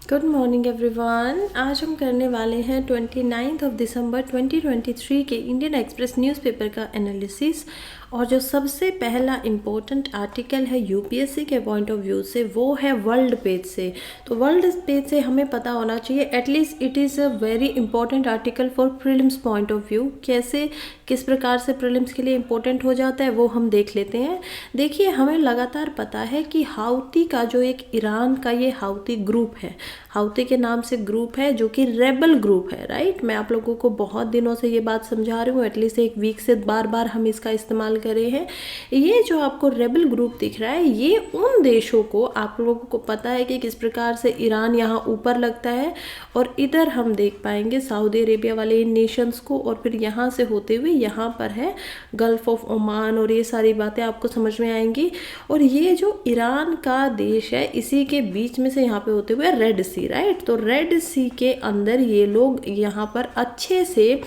Good morning everyone. आज हम करने वाले हैं 29 दिसंबर 2023 के इंडियन एक्सप्रेस न्यूज़पेपर का एनालिसिस। और जो सबसे पहला इम्पोर्टेंट आर्टिकल है यूपीएससी के पॉइंट ऑफ व्यू से वो है वर्ल्ड पेज से। तो वर्ल्ड पेज से हमें पता होना चाहिए, at least it is a very important article for prelims point of view. कैसे किस प्रकार से प्रीलिम्स के लिए इम्पोर्टेंट हो जाता है वो हम देख लेते हैं। देखिए, हमें लगातार पता है कि हाउती का जो एक ईरान का ये हाउती ग्रुप है, हाउती के नाम से ग्रुप है जो कि रेबल ग्रुप है, राइट। मैं आप लोगों को बहुत दिनों से ये बात समझा रही हूँ, एटलीस्ट एक वीक से बार बार हम इसका इस्तेमाल कर रहे हैं। ये जो आपको रेबल ग्रुप दिख रहा है ये उन देशों को, आप लोगों को पता है कि किस प्रकार से ईरान यहाँ ऊपर लगता है और इधर हम देख पाएंगे सऊदी अरेबिया वाले इन नेशंस को, और फिर यहाँ से होते हुए यहाँ पर है गल्फ ऑफ ओमान, और ये सारी बातें आपको समझ में आएंगी। और ये जो ईरान का देश है इसी के बीच में से यहाँ पे होते हुए रेड सी, राइट। तो रेड सी के अंदर ये लोग यहाँ पर अच्छे से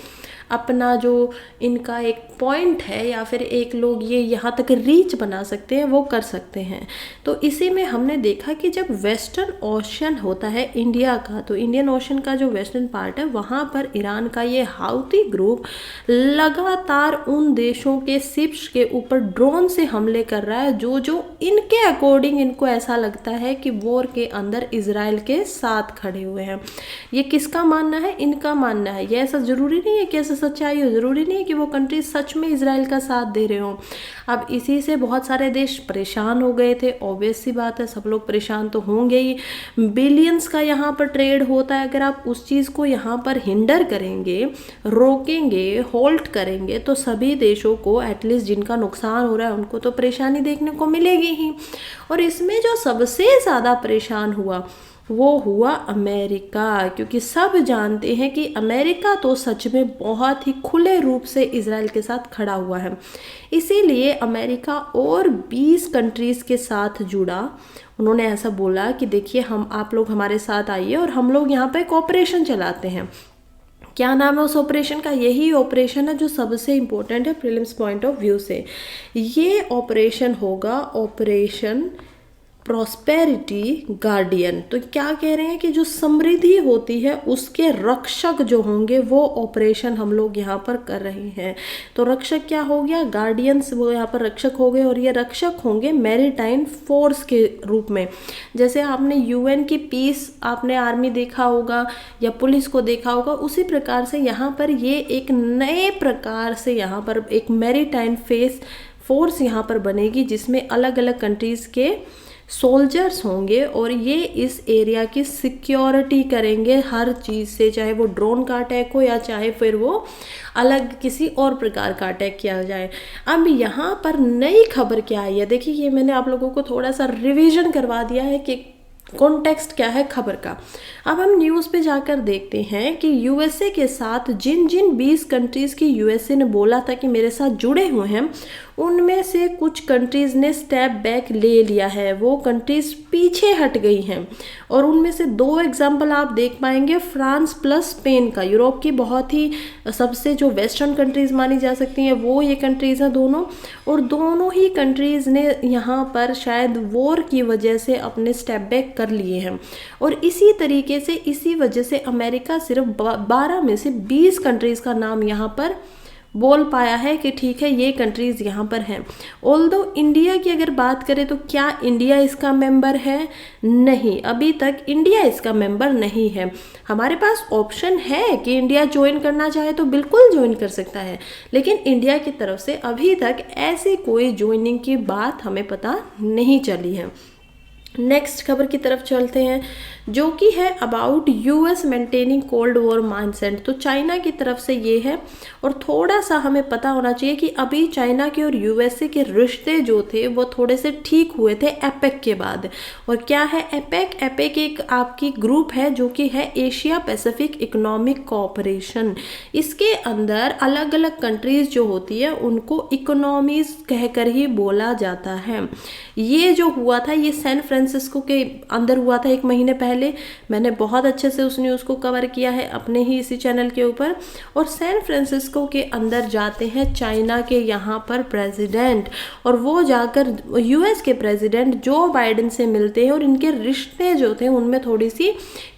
अपना जो इनका एक पॉइंट है या फिर एक लोग ये यहाँ तक रीच बना सकते हैं वो कर सकते हैं। तो इसी में हमने देखा कि जब वेस्टर्न ओशन होता है इंडिया का, तो इंडियन ओशन का जो वेस्टर्न पार्ट है वहाँ पर ईरान का ये हाउती ग्रुप लगातार उन देशों के शिप्स के ऊपर ड्रोन से हमले कर रहा है जो जो इनके अकॉर्डिंग इनको ऐसा लगता है कि वॉर के अंदर इजराइल के साथ खड़े हुए हैं। ये किसका मानना है? इनका मानना है। ये ऐसा जरूरी नहीं है कि ऐसा सच्चाई हो, जरूरी नहीं है कि वो कंट्री सच में इजराइल का साथ दे रहे हो। अब इसी से बहुत सारे देश परेशान हो गए थे, ऑब्वियस सी बात है, सब लोग परेशान तो होंगे ही। बिलियंस का यहाँ पर ट्रेड होता है, अगर आप उस चीज़ को यहाँ पर हिंडर करेंगे, रोकेंगे, होल्ड करेंगे तो सभी देशों को, एटलीस्ट जिनका नुकसान हो रहा है उनको तो परेशानी देखने को मिलेगी ही। और इसमें जो सबसे ज़्यादा परेशान हुआ वो हुआ अमेरिका, क्योंकि सब जानते हैं कि अमेरिका तो सच में बहुत ही खुले रूप से इजराइल के साथ खड़ा हुआ है। इसीलिए अमेरिका और 20 कंट्रीज़ के साथ जुड़ा। उन्होंने ऐसा बोला कि देखिए, हम आप लोग हमारे साथ आइए और हम लोग यहाँ पे एक ऑपरेशन चलाते हैं। क्या नाम है उस ऑपरेशन का? यही ऑपरेशन है जो सबसे इम्पोर्टेंट है प्रीलिम्स पॉइंट ऑफ व्यू से। ये ऑपरेशन होगा ऑपरेशन प्रॉस्पेरिटी गार्डियन। तो क्या कह रहे हैं कि जो समृद्धि होती है उसके रक्षक जो होंगे वो ऑपरेशन हम लोग यहाँ पर कर रहे हैं। तो रक्षक क्या हो गया? गार्डियंस, वो यहाँ पर रक्षक हो गए, और ये रक्षक होंगे मैरीटाइम फोर्स के रूप में। जैसे आपने यूएन की पीस, आपने आर्मी देखा होगा या पुलिस को देखा होगा, उसी प्रकार से यहाँ पर ये एक नए प्रकार से यहाँ पर एक मैरीटाइम फोर्स यहाँ पर बनेगी जिसमें अलग अलग कंट्रीज़ के सोल्जर्स होंगे और ये इस एरिया की सिक्योरिटी करेंगे हर चीज़ से, चाहे वो ड्रोन का अटैक हो या चाहे फिर वो अलग किसी और प्रकार का अटैक किया जाए। अब यहाँ पर नई खबर क्या आई है, देखिए ये मैंने आप लोगों को थोड़ा सा रिवीजन करवा दिया है कि कॉन्टेक्स्ट क्या है खबर का। अब हम न्यूज़ पे जाकर देखते हैं कि यूएसए के साथ जिन जिन 20 कंट्रीज़ की यूएसए ने बोला था कि मेरे साथ जुड़े हुए हैं, उनमें से कुछ कंट्रीज़ ने स्टेप बैक ले लिया है, वो कंट्रीज़ पीछे हट गई हैं। और उनमें से 2 एग्जाम्पल आप देख पाएंगे, फ्रांस प्लस स्पेन का। यूरोप की बहुत ही सबसे जो वेस्टर्न कंट्रीज़ मानी जा सकती हैं वो ये कंट्रीज़ हैं दोनों, और दोनों ही कंट्रीज़ ने यहाँ पर शायद वॉर की वजह से अपने स्टेप बैक कर लिए हैं। और इसी तरीके से इसी वजह से अमेरिका सिर्फ 12 में से 20 कंट्रीज़ का नाम यहाँ पर बोल पाया है कि ठीक है ये कंट्रीज़ यहाँ पर हैं। ऑल्दो इंडिया की अगर बात करें तो क्या इंडिया इसका मेंबर है? नहीं, अभी तक इंडिया इसका मेंबर नहीं है। हमारे पास ऑप्शन है कि इंडिया ज्वाइन करना चाहे तो बिल्कुल ज्वाइन कर सकता है, लेकिन इंडिया की तरफ से अभी तक ऐसी कोई ज्वाइनिंग की बात हमें पता नहीं चली है। नेक्स्ट खबर की तरफ चलते हैं जो कि है about US maintaining cold war mindset. तो चाइना की तरफ से ये है, और थोड़ा सा हमें पता होना चाहिए कि अभी चाइना के और यूएसए के रिश्ते जो थे वो थोड़े से ठीक हुए थे एपेक के बाद। और क्या है एपेक? एपेक एक आपकी ग्रुप है जो कि है एशिया पैसिफिक इकोनॉमिक कोऑपरेशन। इसके अंदर अलग अलग कंट्रीज जो होती है उनको इकोनॉमीज कहकर ही बोला जाता है। ये जो हुआ था ये सैन फ्रांसिस्को के अंदर हुआ था 1 महीने पहले। मैंने बहुत अच्छे से उस न्यूज़ को कवर किया है अपने ही इसी चैनल के ऊपर। और सैन फ्रांसिस्को के अंदर जाते हैं चाइना के यहाँ पर प्रेसिडेंट, और वो जाकर यूएस के प्रेसिडेंट जो बाइडेन से मिलते हैं, और इनके रिश्ते जो थे उनमें थोड़ी सी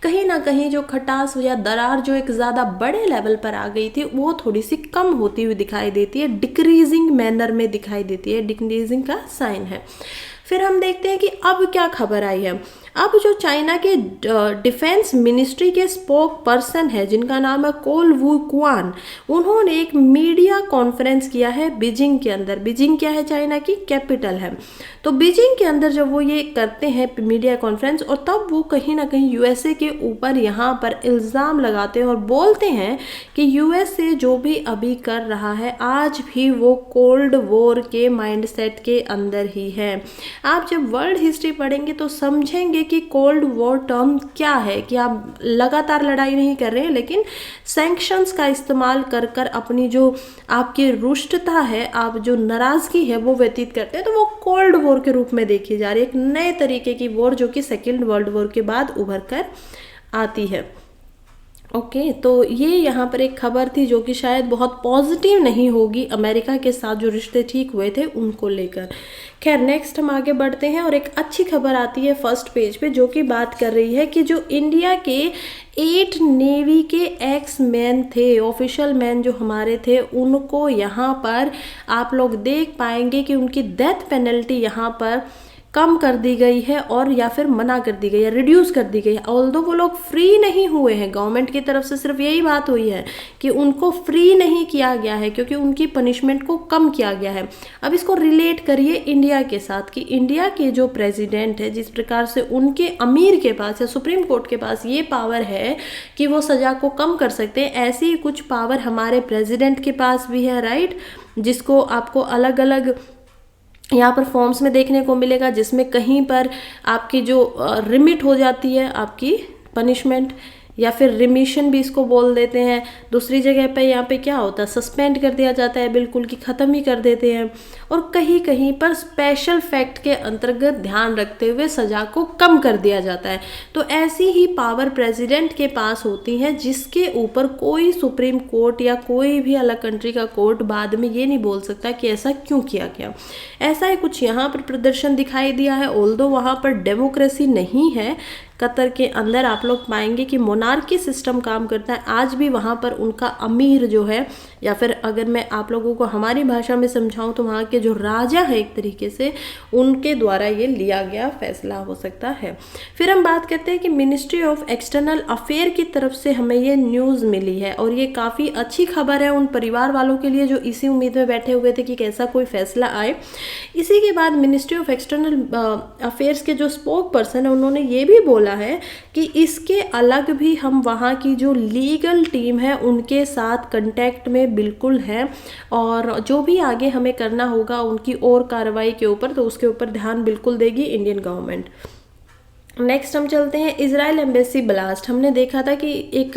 कहीं ना कहीं जो खटास या दरार जो एक ज़्यादा बड़े लेवल पर आ गई थी वो थोड़ी सी कम होती हुई दिखाई देती है, डिक्रीजिंग मैनर में दिखाई देती है, डिक्रीजिंग का साइन है। फिर हम देखते हैं कि अब क्या खबर आई है। अब जो चाइना के डिफेंस मिनिस्ट्री के स्पोक पर्सन है जिनका नाम है कोल वू क्वान, उन्होंने एक मीडिया कॉन्फ्रेंस किया है बीजिंग के अंदर। बीजिंग क्या है? चाइना की कैपिटल है। तो बीजिंग के अंदर जब वो ये करते हैं मीडिया कॉन्फ्रेंस, और तब वो कहीं ना कहीं यूएसए के ऊपर यहाँ पर इल्ज़ाम लगाते हैं और बोलते हैं कि यूएसए जो भी अभी कर रहा है आज भी वो कोल्ड वॉर के माइंडसेट के अंदर ही है। आप जब वर्ल्ड हिस्ट्री पढ़ेंगे तो समझेंगे कि कोल्ड वॉर टर्म क्या है, कि आप लगातार लड़ाई नहीं कर रहे हैं लेकिन सैंक्शंस का इस्तेमाल कर कर अपनी जो आपकी रुष्टता है, आप जो नाराज़गी है वो व्यतीत करते हैं। तो वो कोल्ड वॉर के रूप में देखी जा रही है, एक नए तरीके की वॉर जो कि सेकेंड वर्ल्ड वॉर के बाद उभर कर आती है। ओके, तो ये यहाँ पर एक खबर थी जो कि शायद बहुत पॉजिटिव नहीं होगी अमेरिका के साथ जो रिश्ते ठीक हुए थे उनको लेकर। खैर, नेक्स्ट हम आगे बढ़ते हैं और एक अच्छी खबर आती है फर्स्ट पेज पे, जो कि बात कर रही है कि जो इंडिया के 8 नेवी के एक्स मैन थे, ऑफिशियल मैन जो हमारे थे, उनको यहाँ पर आप लोग देख पाएंगे कि उनकी डेथ पेनल्टी यहाँ पर कम कर दी गई है, और या फिर मना कर दी गई है, रिड्यूस कर दी गई है। ऑल्दो वो लोग फ्री नहीं हुए हैं, गवर्नमेंट की तरफ से सिर्फ यही बात हुई है कि उनको फ्री नहीं किया गया है क्योंकि उनकी पनिशमेंट को कम किया गया है। अब इसको रिलेट करिए इंडिया के साथ कि इंडिया के जो प्रेसिडेंट है, जिस प्रकार से उनके अमीर के पास या सुप्रीम कोर्ट के पास ये पावर है कि वो सज़ा को कम कर सकते हैं, ऐसी ही कुछ पावर हमारे प्रेसिडेंट के पास भी है, राइट, जिसको आपको अलग अलग यहाँ पर फॉर्म्स में देखने को मिलेगा, जिसमें कहीं पर आपकी जो रिमिट हो जाती है आपकी पनिशमेंट, या फिर रिमिशन भी इसको बोल देते हैं। दूसरी जगह पे यहाँ पे क्या होता है, सस्पेंड कर दिया जाता है, बिल्कुल कि ख़त्म ही कर देते हैं। और कहीं कहीं पर स्पेशल फैक्ट के अंतर्गत ध्यान रखते हुए सज़ा को कम कर दिया जाता है। तो ऐसी ही पावर प्रेसिडेंट के पास होती है जिसके ऊपर कोई सुप्रीम कोर्ट या कोई भी अलग कंट्री का कोर्ट बाद में ये नहीं बोल सकता कि ऐसा क्यों किया गया। ऐसा ही कुछ यहाँ पर प्रदर्शन दिखाई दिया है। ऑल्दो वहाँ पर डेमोक्रेसी नहीं है, कतर के अंदर आप लोग पाएंगे कि मोनार्की सिस्टम काम करता है। आज भी वहाँ पर उनका अमीर जो है, या फिर अगर मैं आप लोगों को हमारी भाषा में समझाऊं तो वहाँ के जो राजा है एक तरीके से, उनके द्वारा ये लिया गया फैसला हो सकता है। फिर हम बात करते हैं कि मिनिस्ट्री ऑफ एक्सटर्नल अफेयर की तरफ से हमें ये न्यूज़ मिली है, और ये काफ़ी अच्छी खबर है उन परिवार वालों के लिए जो इसी उम्मीद में बैठे हुए थे कि कैसा कोई फैसला आए। इसी के बाद मिनिस्ट्री ऑफ एक्सटर्नल अफेयर्स के जो स्पोक पर्सन है उन्होंने ये भी बोला है कि इसके अलग भी हम वहाँ की जो लीगल टीम है उनके साथ कांटेक्ट में बिल्कुल है, और जो भी आगे हमें करना होगा उनकी और कार्रवाई के ऊपर, तो उसके ऊपर ध्यान बिल्कुल देगी इंडियन गवर्नमेंट। नेक्स्ट हम चलते हैं इजराइल एम्बेसी ब्लास्ट। हमने देखा था कि एक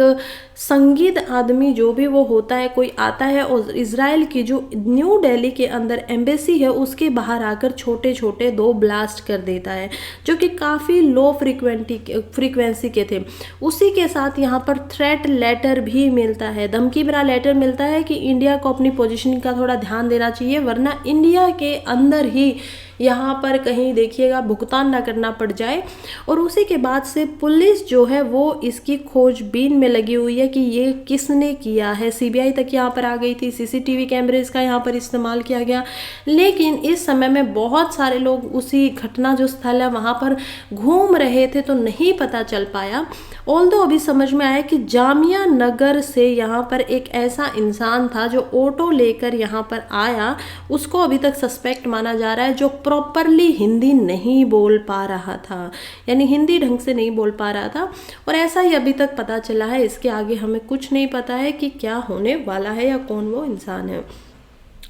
संगीत आदमी जो भी वो होता है, कोई आता है और इजराइल की जो न्यू दिल्ली के अंदर एम्बेसी है उसके बाहर आकर छोटे छोटे 2 ब्लास्ट कर देता है, जो कि काफ़ी लो फ्रीक्वेंसी के थे। उसी के साथ यहाँ पर थ्रेट लेटर भी मिलता है, धमकी भरा लेटर मिलता है कि इंडिया को अपनी पोजीशनिंग का थोड़ा ध्यान देना चाहिए, वरना इंडिया के अंदर ही यहाँ पर कहीं देखिएगा भुगतान ना करना पड़ जाए। और उसी के बाद से पुलिस जो है वो इसकी खोजबीन में लगी हुई है कि ये किसने किया है। सीबीआई तक यहाँ पर आ गई थी, सीसीटीवी कैमरेज का यहाँ पर इस्तेमाल किया गया, लेकिन इस समय में बहुत सारे लोग उसी घटना जो स्थल है वहाँ पर घूम रहे थे तो नहीं पता चल पाया। ऑल्दो अभी समझ में आया कि जामिया नगर से यहाँ पर एक ऐसा इंसान था जो ऑटो लेकर यहाँ पर आया, उसको अभी तक सस्पेक्ट माना जा रहा है, जो प्रॉपरली हिंदी नहीं बोल पा रहा था, यानी हिंदी ढंग से नहीं बोल पा रहा था। और ऐसा ही अभी तक पता चला है, इसके आगे हमें कुछ नहीं पता है कि क्या होने वाला है या कौन वो इंसान है।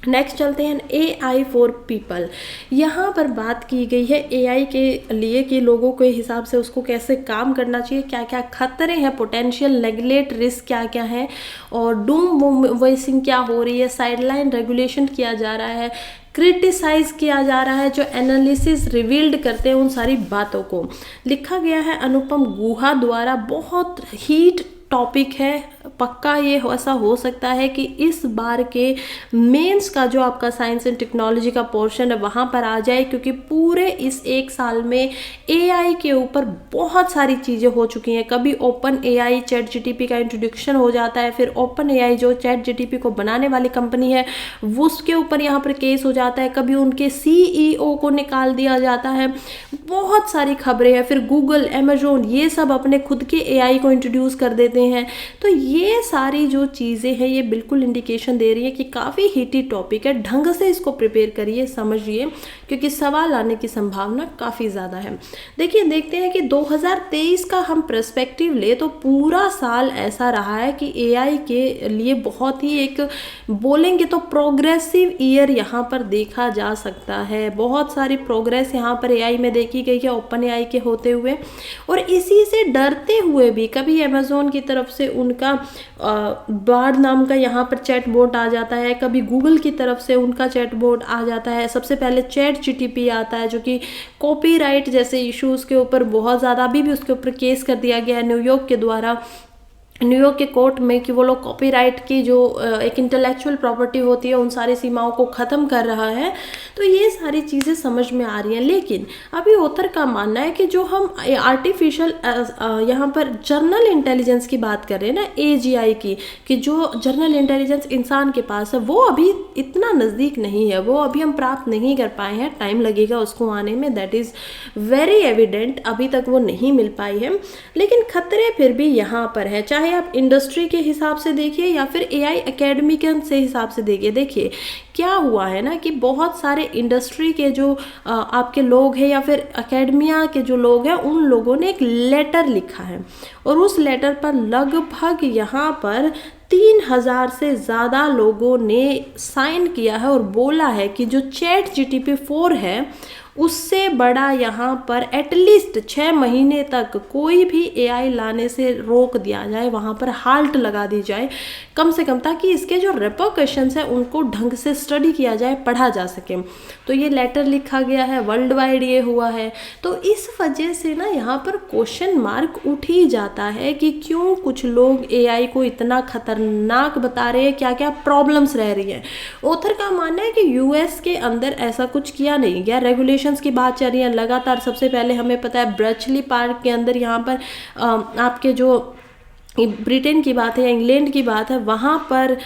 नेक्स्ट चलते हैं AI फॉर पीपल। यहाँ पर बात की गई है AI के लिए कि लोगों के हिसाब से उसको कैसे काम करना चाहिए, क्या क्या खतरे हैं, पोटेंशियल नेगलेक्ट रिस्क क्या क्या है, और डूम वॉइसिंग क्या हो रही है, साइडलाइन रेगुलेशन किया जा रहा है, क्रिटिसाइज किया जा रहा है, जो एनालिसिस रिवील्ड करते हैं उन सारी बातों को। लिखा गया है अनुपम गुहा द्वारा, बहुत हीट टॉपिक है। पक्का ये ऐसा हो सकता है कि इस बार के मेंस का जो आपका साइंस एंड टेक्नोलॉजी का पोर्शन है वहाँ पर आ जाए, क्योंकि पूरे इस एक साल में एआई के ऊपर बहुत सारी चीज़ें हो चुकी हैं। कभी ओपन एआई चैट जीटीपी का इंट्रोडक्शन हो जाता है, फिर ओपन एआई जो चैट जीटीपी को बनाने वाली कंपनी है वो उसके ऊपर यहाँ पर केस हो जाता है, कभी उनके सीईओ को निकाल दिया जाता है, बहुत सारी खबरें हैं। फिर गूगल, अमेजोन, ये सब अपने खुद के एआई को इंट्रोड्यूस कर देते हैं। तो ये सारी जो चीज़ें हैं ये बिल्कुल इंडिकेशन दे रही है कि काफ़ी हीटी टॉपिक है। ढंग से इसको प्रिपेयर करिए, समझिए, क्योंकि सवाल आने की संभावना काफ़ी ज़्यादा है। देखिए, देखते हैं कि 2023 का हम पर्सपेक्टिव ले तो पूरा साल ऐसा रहा है कि एआई के लिए बहुत ही एक बोलेंगे तो प्रोग्रेसिव ईयर यहाँ पर देखा जा सकता है। बहुत सारी प्रोग्रेस यहाँ पर एआई में देखी गई है ओपन एआई के होते हुए, और इसी से डरते हुए भी कभी अमेजोन की तरफ से उनका बार्ड नाम का यहाँ पर चैट बोट आ जाता है, कभी गूगल की तरफ से उनका चैट बोट आ जाता है। सबसे पहले चैट जीटीपी आता है, जो कि कॉपीराइट जैसे इश्यूज के ऊपर बहुत ज़्यादा अभी भी उसके ऊपर केस कर दिया गया है न्यूयॉर्क के द्वारा, न्यूयॉर्क के कोर्ट में, कि वो लोग कॉपीराइट की जो एक इंटेलेक्चुअल प्रॉपर्टी होती है उन सारी सीमाओं को ख़त्म कर रहा है। तो ये सारी चीज़ें समझ में आ रही हैं। लेकिन अभी ऑथर का मानना है कि जो हम आर्टिफिशियल यहाँ पर जर्नल इंटेलिजेंस की बात कर रहे हैं ना, एजीआई की, कि जो जर्नल इंटेलिजेंस इंसान के पास है वो अभी इतना नज़दीक नहीं है, वो अभी हम प्राप्त नहीं कर पाए हैं, टाइम लगेगा उसको आने में, दैट इज़ वेरी एविडेंट, अभी तक वो नहीं मिल पाई है। लेकिन खतरे फिर भी यहाँ पर है, चाहे आप इंडस्ट्री के हिसाब से देखिए या फिर एआई एकेडमी के हिसाब से देखिए। देखिए क्या हुआ है ना कि बहुत सारे इंडस्ट्री के जो आपके लोग हैं या फिर एकेडमिया के जो लोग हैं उन लोगों ने एक लेटर लिखा है, और उस लेटर पर लगभग यहाँ पर 3000 से ज़्यादा लोगों ने साइन किया है और बोला है कि जो चैट जीटीपी 4 है उससे बड़ा यहाँ पर एटलीस्ट 6 महीने तक कोई भी एआई लाने से रोक दिया जाए, वहाँ पर हाल्ट लगा दी जाए कम से कम, ताकि इसके जो रिपरकशंस हैं उनको ढंग से स्टडी किया जाए, पढ़ा जा सके। तो ये लेटर लिखा गया है, वर्ल्ड वाइड ये हुआ है। तो इस वजह से ना यहाँ पर क्वेश्चन मार्क उठ ही जाता है कि क्यों कुछ लोग एआई को इतना खतरनाक बता रहे हैं, क्या क्या प्रॉब्लम्स रह रही हैं। ऑथर का मानना है कि यूएस के अंदर ऐसा कुछ किया नहीं गया, रेगुलेशन की बात चल रही है लगातार। सबसे पहले हमें पता है ब्रचली पार्क के अंदर यहाँ पर आपके जो ब्रिटेन की बात है या इंग्लैंड की बात है, वहाँ पर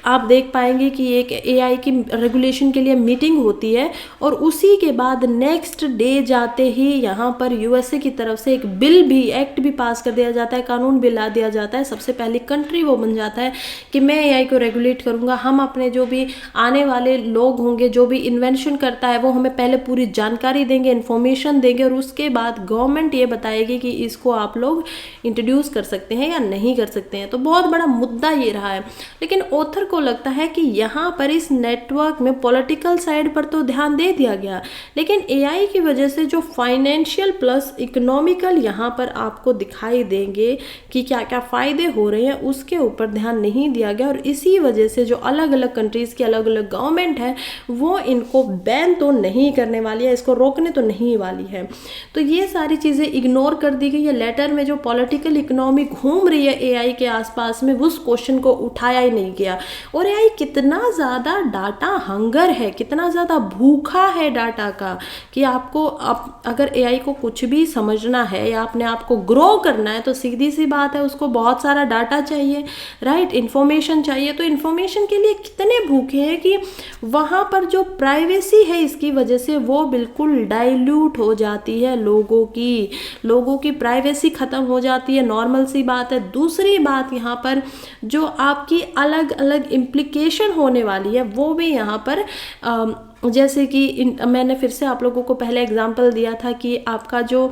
आप देख पाएंगे कि एक एआई की रेगुलेशन के लिए मीटिंग होती है, और उसी के बाद नेक्स्ट डे जाते ही यहाँ पर यूएसए की तरफ से एक बिल भी, एक्ट भी पास कर दिया जाता है, कानून भी ला दिया जाता है। सबसे पहली कंट्री वो बन जाता है कि मैं एआई को रेगुलेट करूँगा। हम अपने जो भी आने वाले लोग होंगे, जो भी इन्वेंशन करता है वो हमें पहले पूरी जानकारी देंगे, इन्फॉर्मेशन देंगे, और उसके बाद गवर्नमेंट ये बताएगी कि इसको आप लोग इंट्रोड्यूस कर सकते हैं या नहीं कर सकते हैं। तो बहुत बड़ा मुद्दा ये रहा है। लेकिन ऑथर को लगता है कि यहाँ पर इस नेटवर्क में पॉलिटिकल साइड पर तो ध्यान दे दिया गया, लेकिन एआई की वजह से जो फाइनेंशियल प्लस इकोनॉमिकल यहाँ पर आपको दिखाई देंगे कि क्या क्या फ़ायदे हो रहे हैं, उसके ऊपर ध्यान नहीं दिया गया। और इसी वजह से जो अलग अलग कंट्रीज़ की अलग अलग गवर्नमेंट है वो इनको बैन तो नहीं करने वाली है, इसको रोकने तो नहीं वाली है। तो ये सारी चीज़ें इग्नोर कर दी गई है। लेटर में जो पॉलिटिकल इकोनॉमी घूम रही है एआई के आसपास में, उस क्वेश्चन को उठाया ही नहीं गया। और एआई कितना ज़्यादा डाटा हंगर है, कितना ज़्यादा भूखा है डाटा का, कि आपको अगर एआई को कुछ भी समझना है या अपने आप को ग्रो करना है तो सीधी सी बात है उसको बहुत सारा डाटा चाहिए, राइट, इन्फॉर्मेशन चाहिए। तो इन्फॉर्मेशन के लिए कितने भूखे हैं कि वहाँ पर जो प्राइवेसी है इसकी वजह से वो बिल्कुल डाइल्यूट हो जाती है, लोगों की प्राइवेसी ख़त्म हो जाती है, नॉर्मल सी बात है। दूसरी बात यहाँ पर जो आपकी अलग अलग इम्प्लीकेशन होने वाली है वो भी यहाँ पर जैसे कि मैंने फिर से आप लोगों को पहले एग्जांपल दिया था कि आपका जो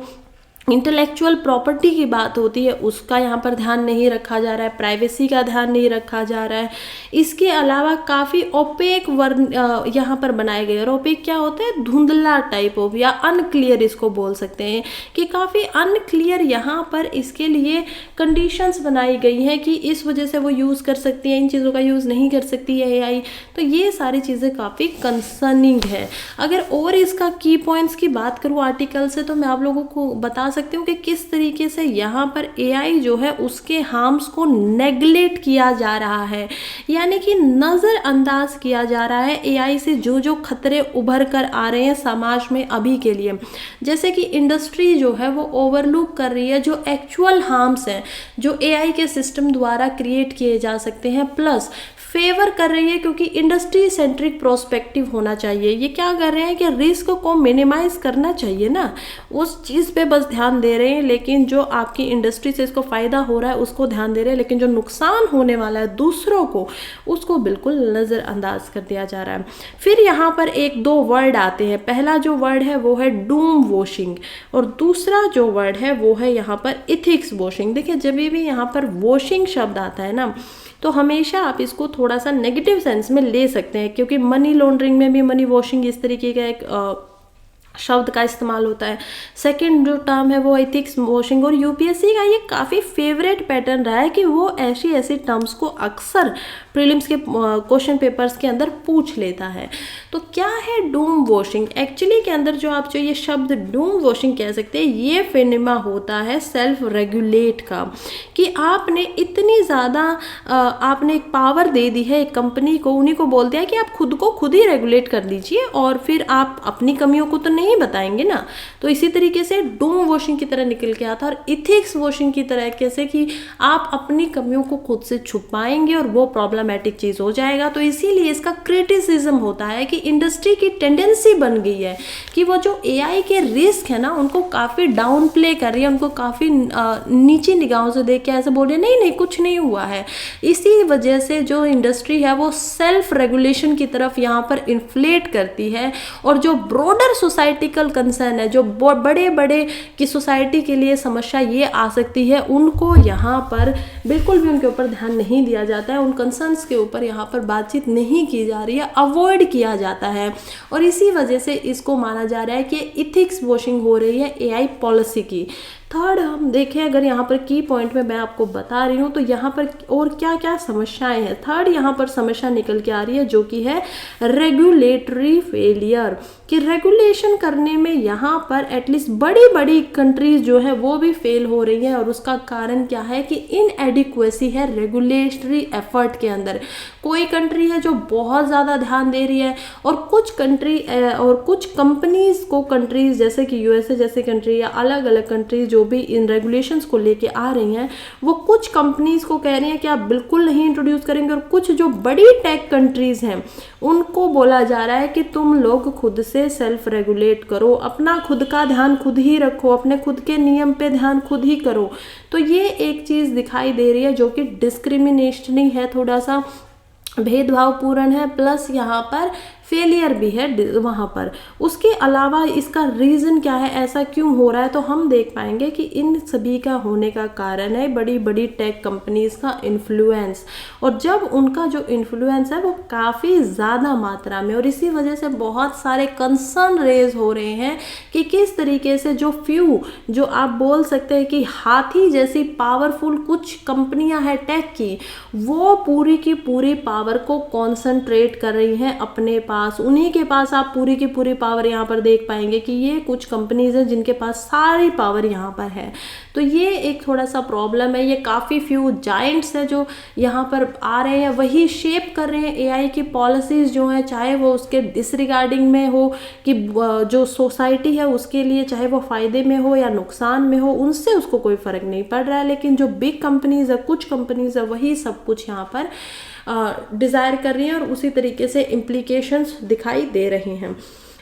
इंटेलेक्चुअल प्रॉपर्टी की बात होती है उसका यहाँ पर ध्यान नहीं रखा जा रहा है, प्राइवेसी का ध्यान नहीं रखा जा रहा है। इसके अलावा काफ़ी ओपेक वर्ण यहाँ पर बनाए गए, और ओपेक क्या होता है, धुंधला टाइप ऑफ या अनक्लियर इसको बोल सकते हैं कि काफ़ी अनक्लियर यहाँ पर इसके लिए कंडीशंस बनाई गई हैं कि इस वजह से वो यूज़ कर सकती है, इन चीज़ों का यूज़ नहीं कर सकती है एआई। तो ये सारी चीज़ें काफ़ी कंसर्निंग है। अगर और इसका की पॉइंट्स की बात करूँ आर्टिकल से, तो मैं आप लोगों को बता सकती हूँ कि किस तरीके से यहाँ पर एआई जो है उसके हार्म्स को नेग्लेक्ट किया जा रहा है, यानी कि नज़रअंदाज किया जा रहा है एआई से जो जो खतरे उभर कर आ रहे हैं समाज में अभी के लिए। जैसे कि इंडस्ट्री जो है वो ओवरलुक कर रही है जो एक्चुअल हार्म्स हैं जो एआई के सिस्टम द्वारा क्रिएट किए जा सकते हैं, प्लस फेवर कर रही है क्योंकि इंडस्ट्री सेंट्रिक प्रोस्पेक्टिव होना चाहिए। ये क्या कर रहे हैं कि रिस्क को मिनिमाइज करना चाहिए ना, उस चीज़ पे बस ध्यान दे रहे हैं, लेकिन जो आपकी इंडस्ट्री से इसको फ़ायदा हो रहा है उसको ध्यान दे रहे हैं, लेकिन जो नुकसान होने वाला है दूसरों को उसको बिल्कुल नज़रअंदाज कर दिया जा रहा है। फिर यहाँ पर एक दो वर्ड आते हैं, पहला जो वर्ड है वो है डूम वॉशिंग, और दूसरा जो वर्ड है वो है यहाँ पर इथिक्स वॉशिंग। देखिए जब भी यहाँ पर वॉशिंग शब्द आता है ना, तो हमेशा आप इसको थोड़ा सा नेगेटिव सेंस में ले सकते हैं, क्योंकि मनी लॉन्ड्रिंग में भी मनी वॉशिंग इस तरीके का एक शब्द का इस्तेमाल होता है। सेकंड जो टर्म है वो एथिक्स वॉशिंग, और यूपीएससी का ये काफ़ी फेवरेट पैटर्न रहा है कि वो ऐसी टर्म्स को अक्सर प्रीलिम्स के क्वेश्चन पेपर्स के अंदर पूछ लेता है। तो क्या है डूम वॉशिंग? एक्चुअली के अंदर जो आप जो ये शब्द डूम वॉशिंग कह सकते हैं, ये फिनेमा होता है सेल्फ रेगुलेट का, कि आपने इतनी ज़्यादा आपने एक पावर दे दी है एक कंपनी को, उन्हीं को बोलते हैं कि आप खुद को खुद ही रेगुलेट कर दीजिए और फिर आप अपनी कमियों को तो नहीं बताएंगे ना। तो इसी तरीके से डूम वॉशिंग की तरह निकल के आता है, और इथिक्स वॉशिंग की तरह कैसे कि आप अपनी कमियों को खुद से छुपाएंगे और वो प्रॉब्लमेटिक चीज़ हो जाएगा। तो इसीलिए इसका क्रिटिसिज्म होता है कि इंडस्ट्री की टेंडेंसी बन गई है कि वो जो एआई के रिस्क है ना उनको काफ़ी डाउन प्ले कर रही है, उनको काफ़ी नीची निगाहों से देख के ऐसे बोल रही है नहीं नहीं कुछ नहीं हुआ है। इसी वजह से जो इंडस्ट्री है वो सेल्फ रेगुलेशन की तरफ यहाँ पर इन्फ्लेट करती है, और जो ब्रॉडर सोसाइटिकल कंसर्न है, जो बड़े बड़े की सोसाइटी के लिए समस्या ये आ सकती है, उनको यहाँ पर बिल्कुल भी उनके ऊपर ध्यान नहीं दिया जाता है, उन कंसर्न्स के ऊपर यहाँ पर बातचीत नहीं की जा रही है, अवॉइड किया जाता है। और इसी वजह से इसको माना जा रहा है कि इथिक्स वॉशिंग हो रही है एआई पॉलिसी की। थर्ड हम देखें, अगर यहाँ पर की पॉइंट में मैं आपको बता रही हूँ तो यहाँ पर और क्या क्या समस्याएं हैं। थर्ड यहाँ पर समस्या निकल के आ रही है जो कि है रेगुलेटरी फेलियर, कि रेगुलेशन करने में यहाँ पर एटलीस्ट बड़ी बड़ी कंट्रीज जो है वो भी फेल हो रही है। और उसका कारण क्या है कि इनएडिक्वेसी है रेगुलेटरी एफर्ट के अंदर। कोई कंट्री है जो बहुत ज़्यादा ध्यान दे रही है, और कुछ कंट्री और कुछ कंपनीज को, कंट्रीज जैसे कि यूएसए जैसे कंट्री या अलग अलग कंट्रीज जो भी इन रेगुलेशंस को लेके आ रही हैं, वो कुछ कंपनीज को कह रही हैं कि आप बिल्कुल नहीं इंट्रोड्यूस करेंगे, और कुछ जो बड़ी टेक कंट्रीज हैं उनको बोला जा रहा है कि तुम लोग खुद से सेल्फ रेगुलेट करो, अपना खुद का ध्यान खुद ही रखो, अपने खुद के नियम पे ध्यान खुद ही करो। तो ये एक चीज़ दिखाई दे रही है जो कि डिस्क्रिमिनेशनिंग है, थोड़ा सा भेदभावपूर्ण है, प्लस यहाँ पर फेलियर भी है वहाँ पर। उसके अलावा इसका रीज़न क्या है, ऐसा क्यों हो रहा है, तो हम देख पाएंगे कि इन सभी का होने का कारण है बड़ी बड़ी टेक कंपनीज का इन्फ्लुएंस। और जब उनका जो इन्फ्लुएंस है वो काफ़ी ज़्यादा मात्रा में, और इसी वजह से बहुत सारे कंसर्न रेज हो रहे हैं कि किस तरीके से जो फ्यू, जो आप बोल सकते हैं कि हाथी जैसी पावरफुल कुछ कंपनियां हैं टेक की, वो पूरी की पूरी पावर को कॉन्सेंट्रेट कर रही हैं अपने पास। उन्हीं के पास आप पूरी की पूरी पावर यहाँ पर देख पाएंगे कि ये कुछ कंपनीज हैं जिनके पास सारी पावर यहाँ पर है। तो ये एक थोड़ा सा प्रॉब्लम है। ये काफ़ी फ्यू जायंट्स हैं जो यहाँ पर आ रहे हैं, वही शेप कर रहे हैं एआई की पॉलिसीज़ जो हैं, चाहे वो उसके डिसरिगार्डिंग में हो कि जो सोसाइटी है उसके लिए, चाहे वो फ़ायदे में हो या नुकसान में हो, उनसे उसको कोई फ़र्क नहीं पड़ रहा है। लेकिन जो बिग कंपनीज है, कुछ कंपनीज है, वही सब कुछ यहाँ पर डिज़ायर कर रही हैं, और उसी तरीके से इम्प्लीकेशंस दिखाई दे रहे हैं।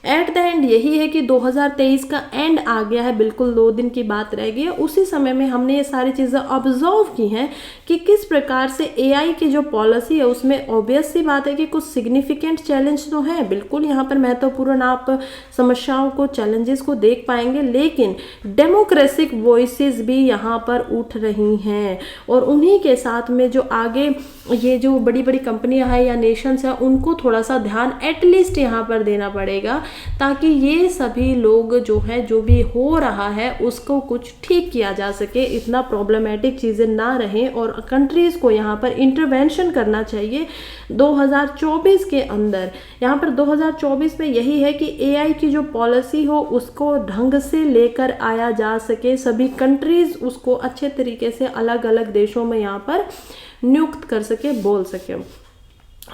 एट द एंड यही है कि 2023 का एंड आ गया है, बिल्कुल 2 दिन की बात रह गई है। उसी समय में हमने ये सारी चीज़ें ऑब्जर्व की हैं कि किस प्रकार से एआई की जो पॉलिसी है उसमें ऑब्वियस सी बात है कि कुछ सिग्निफिकेंट चैलेंज तो हैं, बिल्कुल यहाँ पर महत्वपूर्ण आप समस्याओं को, चैलेंजेस को देख पाएंगे, लेकिन डेमोक्रेटिक वॉइसेस भी यहाँ पर उठ रही हैं और उन्हीं के साथ में जो आगे ये जो बड़ी बड़ी कंपनियां हैं या नेशंस हैं उनको थोड़ा सा ध्यान एटलीस्ट यहाँ पर देना पड़ेगा, ताकि ये सभी लोग जो है, जो भी हो रहा है उसको कुछ ठीक किया जा सके, इतना प्रॉब्लमेटिक चीज़ें ना रहें और कंट्रीज़ को यहाँ पर इंटरवेंशन करना चाहिए 2024 के अंदर। यहाँ पर 2024 में यही है कि एआई की जो पॉलिसी हो उसको ढंग से लेकर आया जा सके, सभी कंट्रीज़ उसको अच्छे तरीके से अलग अलग देशों में यहाँ पर नियुक्त कर सके, बोल सके।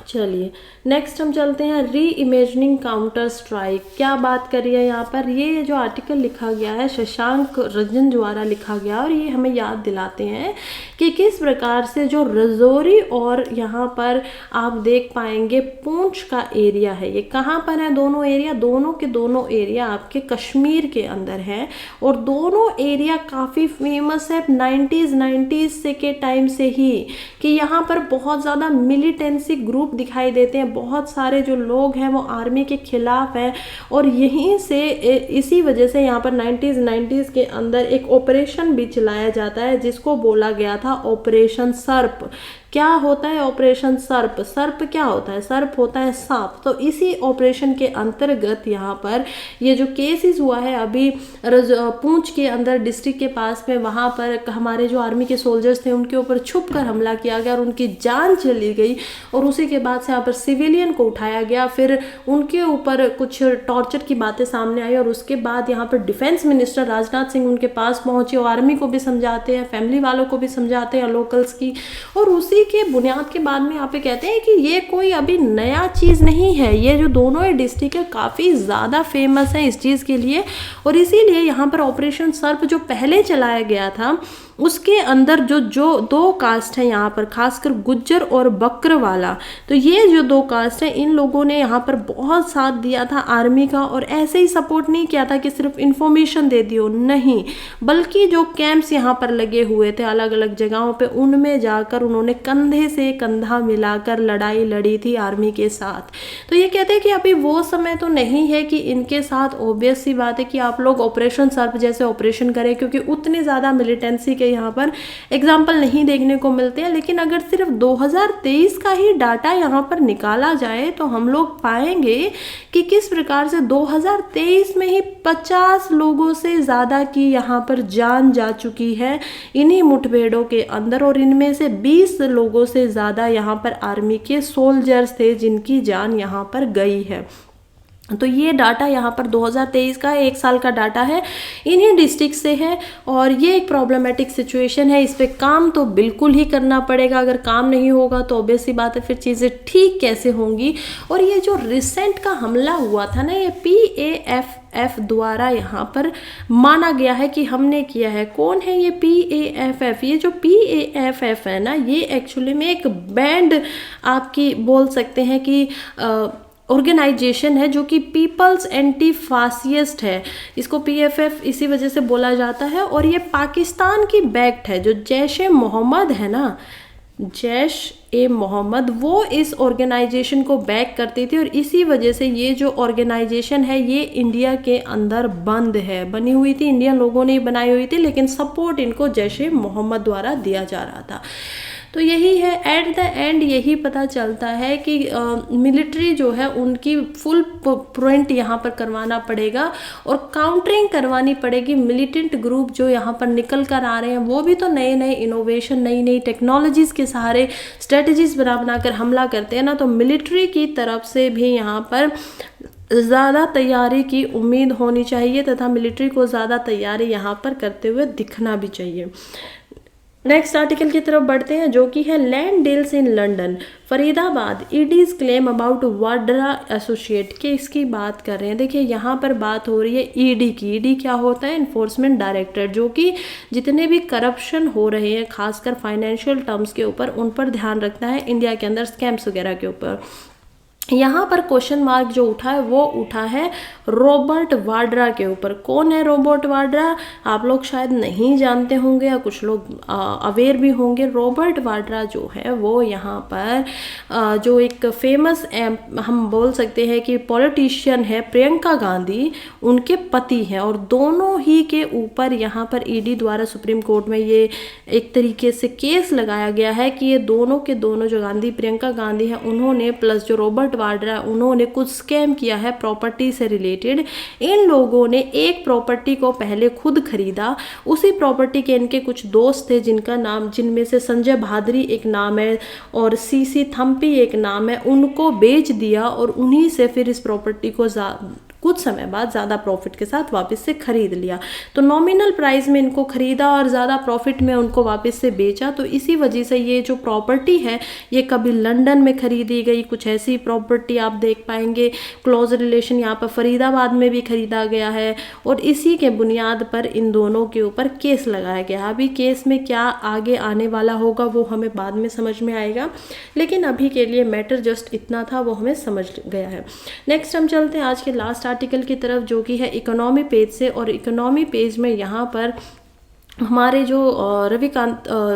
चलिए नेक्स्ट हम चलते हैं, री इमेजिनिंग काउंटर स्ट्राइक। क्या बात करी है यहाँ पर, ये जो आर्टिकल लिखा गया है शशांक रंजन द्वारा लिखा गया और ये हमें याद दिलाते हैं कि किस प्रकार से जो रजौरी और यहाँ पर आप देख पाएंगे पूंछ का एरिया है, ये कहाँ पर है, दोनों एरिया, दोनों के दोनों एरिया आपके कश्मीर के अंदर है और दोनों एरिया काफ़ी फेमस है 90s से के टाइम से ही, कि यहाँ पर बहुत ज़्यादा मिलिटेंसी ग्रुप दिखाई देते हैं, बहुत सारे जो लोग हैं वो आर्मी के खिलाफ हैं और यहीं से इसी वजह से यहाँ पर 90s के अंदर एक ऑपरेशन भी चलाया जाता है जिसको बोला गया था ऑपरेशन सर्प। क्या होता है ऑपरेशन सर्प? सर्प क्या होता है? सर्प होता है सांप। तो इसी ऑपरेशन के अंतर्गत यहाँ पर ये जो केसेस हुआ है अभी पूंछ के अंदर डिस्ट्रिक्ट के पास में, वहाँ पर हमारे जो आर्मी के सोल्जर्स थे उनके ऊपर छुप कर हमला किया गया और उनकी जान चली गई और उसी के बाद से यहाँ पर सिविलियन को उठाया गया, फिर उनके ऊपर कुछ टॉर्चर की बातें सामने आई और उसके बाद यहाँ पर डिफेंस मिनिस्टर राजनाथ सिंह उनके पास पहुंचे और आर्मी को भी समझाते हैं, फैमिली वालों को भी समझाते हैं, लोकल्स की, और उसी के बुनियाद के बाद में यहाँ पे कहते हैं कि ये कोई अभी नया चीज़ नहीं है, ये जो दोनों ही डिस्ट्रिक्ट है काफ़ी ज़्यादा फेमस है इस चीज़ के लिए और इसीलिए यहाँ पर ऑपरेशन सर्प जो पहले चलाया गया था उसके अंदर जो 2 कास्ट हैं यहाँ पर, खासकर गुज्जर और बकरवाला, तो ये जो 2 कास्ट हैं इन लोगों ने यहाँ पर बहुत साथ दिया था आर्मी का और ऐसे ही सपोर्ट नहीं किया था कि सिर्फ इंफॉर्मेशन दे दियो, नहीं, बल्कि जो कैंप्स यहाँ पर लगे हुए थे अलग अलग जगहों पे उनमें जाकर उन्होंने कंधे से कंधा मिलाकर लड़ाई लड़ी थी आर्मी के साथ। तो ये कहते हैं कि अभी वो समय तो नहीं है कि इनके साथ ऑब्वियस सी बात है कि आप लोग ऑपरेशन सर्प जैसे ऑपरेशन करें, क्योंकि उतनी ज़्यादा मिलिटेंसी के यहाँ पर एग्जाम्पल नहीं देखने को मिलते हैं। लेकिन अगर सिर्फ 2023 का ही डाटा यहाँ पर निकाला जाए तो हम लोग पाएंगे कि किस प्रकार से 2023 में ही 50 लोगों से ज़्यादा की यहाँ पर जान जा चुकी है इन्हीं मुठभेड़ों के अंदर और इनमें से 20 लोगों से ज़्यादा यहाँ पर आर्मी के सोल्जर्स थे जिनकी जान यहाँ पर गई है। तो ये डाटा यहाँ पर 2023 का 1 साल का डाटा है, इन्हीं डिस्ट्रिक्ट से है और ये एक प्रॉब्लमेटिक सिचुएशन है, इस पे काम तो बिल्कुल ही करना पड़ेगा। अगर काम नहीं होगा तो ऑब्वियस सी बात है फिर चीज़ें ठीक कैसे होंगी। और ये जो रिसेंट का हमला हुआ था ना, ये PAFF द्वारा यहाँ पर माना गया है कि हमने किया है। कौन है ये PAFF? ये जो PAFF है ना, ये एक्चुअली में एक बैंड आपकी बोल सकते हैं कि ऑर्गेनाइजेशन है जो कि पीपल्स एंटी फासिस्ट है, इसको PFF इसी वजह से बोला जाता है। और ये पाकिस्तान की बैक्ड है, जो जैश ए मोहम्मद है ना, जैश ए मोहम्मद, वो इस ऑर्गेनाइजेशन को बैक करती थी और इसी वजह से ये जो ऑर्गेनाइजेशन है ये इंडिया के अंदर बंद है, बनी हुई थी, इंडियन लोगों ने बनाई हुई थी, लेकिन सपोर्ट इनको जैश ए मोहम्मद द्वारा दिया जा रहा था। तो यही है, एट द एंड यही पता चलता है कि मिलिट्री जो है उनकी फुल प्रिंट यहाँ पर करवाना पड़ेगा और काउंटरिंग करवानी पड़ेगी। मिलिटेंट ग्रुप जो यहाँ पर निकल कर आ रहे हैं वो भी तो नए नए इनोवेशन, नई नई टेक्नोलॉजीज़ के सहारे स्ट्रेटजीज बना कर हमला करते हैं ना, तो मिलिट्री की तरफ से भी यहाँ पर ज़्यादा तैयारी की उम्मीद होनी चाहिए तथा मिलिट्री को ज़्यादा तैयारी यहाँ पर करते हुए दिखना भी चाहिए। नेक्स्ट आर्टिकल की तरफ बढ़ते हैं जो कि है land deals in London, Faridabad, ED's claim about Vadra associate के, इसकी बात कर रहे हैं। देखिए यहाँ पर बात हो रही है ईडी की। ईडी क्या होता है? इन्फोर्समेंट डायरेक्टर, जो कि जितने भी करप्शन हो रहे हैं खासकर फाइनेंशियल टर्म्स के ऊपर उन पर ध्यान रखता है इंडिया के अंदर, स्कैम्स वगैरह के ऊपर। यहाँ पर क्वेश्चन मार्क जो उठा है वो उठा है रॉबर्ट वाड्रा के ऊपर। कौन है रॉबर्ट वाड्रा? आप लोग शायद नहीं जानते होंगे या कुछ लोग अवेयर भी होंगे। रॉबर्ट वाड्रा जो है वो यहाँ पर जो एक फेमस हम बोल सकते हैं कि पॉलिटिशियन है, प्रियंका गांधी, उनके पति हैं। और दोनों ही के ऊपर यहाँ पर ईडी द्वारा सुप्रीम कोर्ट में ये एक तरीके से केस लगाया गया है कि ये दोनों के दोनों जो प्रियंका गांधी है उन्होंने प्लस जो रॉबर्ट वाड्रा उन्होंने कुछ स्कैम किया है प्रॉपर्टी से रिलेटेड। इन लोगों ने एक प्रॉपर्टी को पहले खुद खरीदा, उसी प्रॉपर्टी के इनके कुछ दोस्त थे जिनका नाम, जिनमें से संजय भादरी एक नाम है और सीसी थम्पी एक नाम है, उनको बेच दिया और उन्हीं से फिर इस प्रॉपर्टी को कुछ समय बाद ज़्यादा प्रॉफिट के साथ वापस से खरीद लिया। तो नॉमिनल प्राइस में इनको खरीदा और ज़्यादा प्रॉफिट में उनको वापस से बेचा। तो इसी वजह से ये जो प्रॉपर्टी है ये कभी लंदन में खरीदी गई, कुछ ऐसी प्रॉपर्टी आप देख पाएंगे क्लोज रिलेशन यहाँ पर फरीदाबाद में भी खरीदा गया है और इसी के बुनियाद पर इन दोनों के ऊपर केस लगाया गया। अभी केस में क्या आगे आने वाला होगा वो हमें बाद में समझ में आएगा, लेकिन अभी के लिए मैटर जस्ट इतना था वो हमें समझ गया है। नेक्स्ट हम चलते हैं आज के लास्ट आर्टिकल की तरफ जो कि है इकोनॉमी पेज से। और इकोनॉमी पेज में यहाँ पर हमारे जो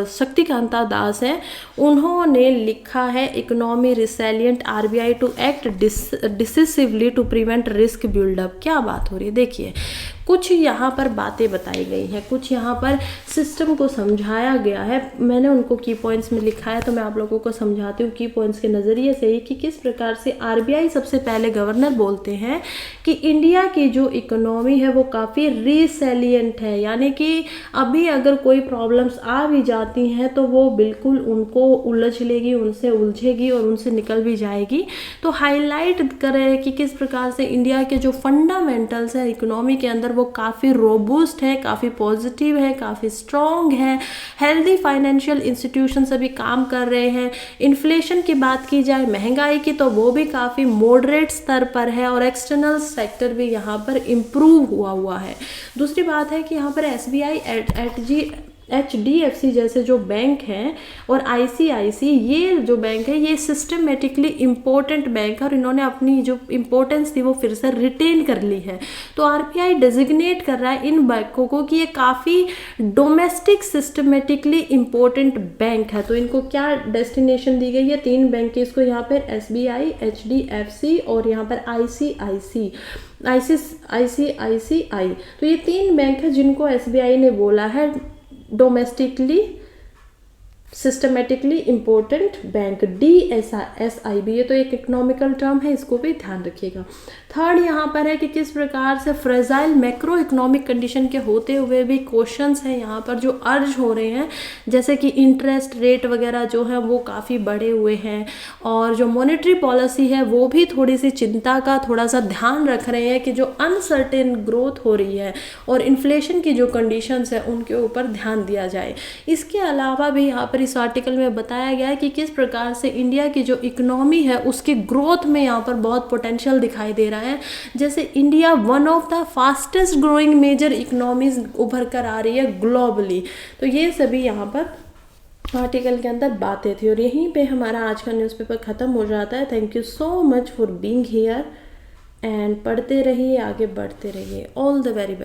शक्तिकांता दास हैं उन्होंने लिखा है economy resilient RBI to act decisively to prevent risk buildup. क्या बात हो रही है, देखिए कुछ यहाँ पर बातें बताई गई हैं, कुछ यहाँ पर सिस्टम को समझाया गया है। मैंने उनको की पॉइंट्स में लिखा है तो मैं आप लोगों को समझाती हूँ की पॉइंट्स के नज़रिए से ही कि किस प्रकार से आरबीआई सबसे पहले गवर्नर बोलते हैं कि इंडिया की जो इकोनॉमी है वो काफ़ी रिसेलिएंट है, यानी कि अभी अगर कोई प्रॉब्लम्स आ भी जाती हैं तो वो बिल्कुल उनको उलझ लेगी, उनसे उलझेगी और उनसे निकल भी जाएगी। तो हाईलाइट करें कि किस प्रकार से इंडिया के जो फंडामेंटल्स हैं इकोनॉमी के अंदर वो काफ़ी रोबूस्ट है, काफ़ी पॉजिटिव है, काफ़ी स्ट्रॉन्ग है, हेल्दी फाइनेंशियल इंस्टीट्यूशन सभी काम कर रहे हैं। इन्फ्लेशन की बात की जाए महंगाई की तो वो भी काफ़ी मॉडरेट स्तर पर है और एक्सटर्नल सेक्टर भी यहाँ पर इम्प्रूव हुआ है। दूसरी बात है कि यहाँ पर एसबीआई HDFC जैसे जो बैंक हैं और ICICI ये जो बैंक है ये सिस्टमेटिकली इम्पोर्टेंट बैंक है और इन्होंने अपनी जो इम्पोर्टेंस थी वो फिर से रिटेन कर ली है। तो आरबीआई डेजिग्नेट कर रहा है इन बैंकों को कि ये काफ़ी डोमेस्टिक सिस्टमेटिकली इम्पोर्टेंट बैंक है। तो इनको क्या डेस्टिनेशन दी गई है? 3 बैंक की, इसको यहाँ पर SBI, HDFC और यहाँ पर ICICI। तो ये 3 बैंक है जिनको SBI ने बोला है domestically systematically important bank, DSIB। ये तो एक इकोनॉमिकल टर्म है, इसको भी ध्यान रखिएगा। थर्ड यहाँ पर है कि किस प्रकार से फ्रेजाइल मैक्रो इकोनॉमिक कंडीशन के होते हुए भी क्वेश्चंस हैं यहाँ पर जो अर्ज हो रहे हैं, जैसे कि इंटरेस्ट रेट वगैरह जो है वो काफ़ी बढ़े हुए हैं और जो मॉनेटरी पॉलिसी है वो भी थोड़ी सी चिंता का थोड़ा सा ध्यान रख रहे हैं कि जो अनसर्टेन ग्रोथ हो रही है और इन्फ्लेशन की जो कंडीशंस है उनके ऊपर ध्यान दिया जाए। इसके अलावा भी यहाँ पर इस आर्टिकल में बताया गया है कि किस प्रकार से इंडिया की जो इकोनॉमी है उसकी ग्रोथ में यहाँ पर बहुत पोटेंशियल दिखाई दे रहा है। जैसे India one of the fastest growing major economies उभर कर आ रही है ग्लोबली। तो ये सभी यहाँ पर आर्टिकल के अंदर बातें थी और यहीं पे हमारा आज का न्यूज़पेपर ख़त्म हो जाता है। Thank you so much for being here and पढ़ते रहिए, आगे बढ़ते रहिए। All the very best.